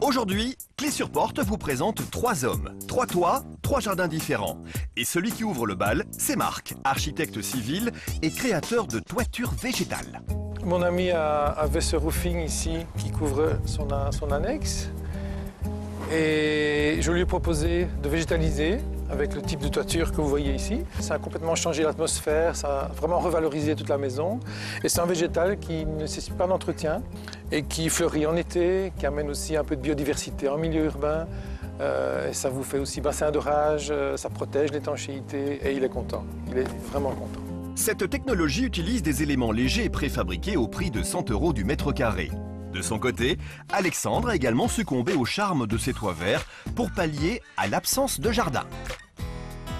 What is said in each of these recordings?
Aujourd'hui, Clé sur Porte vous présente 3 hommes, 3 toits, 3 jardins différents. Et celui qui ouvre le bal, c'est Marc, architecte civil et créateur de toitures végétales. Mon ami avait ce roofing ici qui couvre son annexe. Et je lui ai proposé de végétaliser avec le type de toiture que vous voyez ici. Ça a complètement changé l'atmosphère, ça a vraiment revalorisé toute la maison. Et c'est un végétal qui ne nécessite pas d'entretien et qui fleurit en été, qui amène aussi un peu de biodiversité en milieu urbain. Et ça vous fait aussi bassin d'orage, ça protège l'étanchéité et il est content, il est vraiment content. Cette technologie utilise des éléments légers et préfabriqués au prix de 100 € du mètre carré. De son côté, Alexandre a également succombé au charme de ses toits verts pour pallier à l'absence de jardin.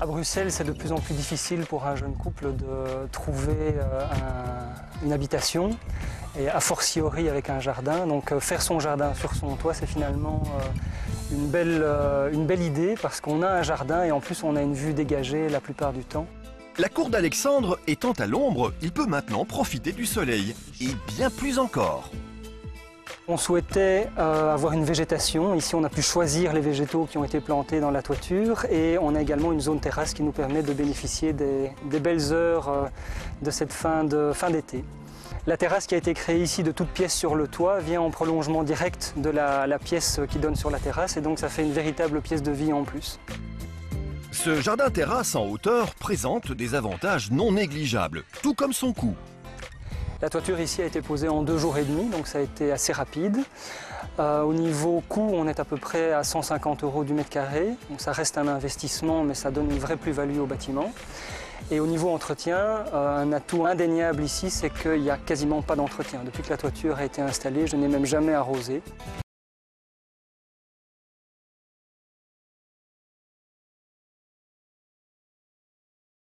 À Bruxelles, c'est de plus en plus difficile pour un jeune couple de trouver une habitation, et a fortiori avec un jardin. Donc faire son jardin sur son toit, c'est finalement une belle idée parce qu'on a un jardin et en plus on a une vue dégagée la plupart du temps. La cour d'Alexandre étant à l'ombre, il peut maintenant profiter du soleil, et bien plus encore. On souhaitait avoir une végétation. Ici, on a pu choisir les végétaux qui ont été plantés dans la toiture et on a également une zone terrasse qui nous permet de bénéficier des belles heures de cette fin d'été. La terrasse qui a été créée ici de toutes pièces sur le toit vient en prolongement direct de la pièce qui donne sur la terrasse et donc ça fait une véritable pièce de vie en plus. Ce jardin terrasse en hauteur présente des avantages non négligeables, tout comme son coût. La toiture ici a été posée en 2 jours et demi, donc ça a été assez rapide. Au niveau coût, on est à peu près à 150 € du mètre carré. Donc ça reste un investissement, mais ça donne une vraie plus-value au bâtiment. Et au niveau entretien, un atout indéniable ici, c'est qu'il n'y a quasiment pas d'entretien. Depuis que la toiture a été installée, je n'ai même jamais arrosé.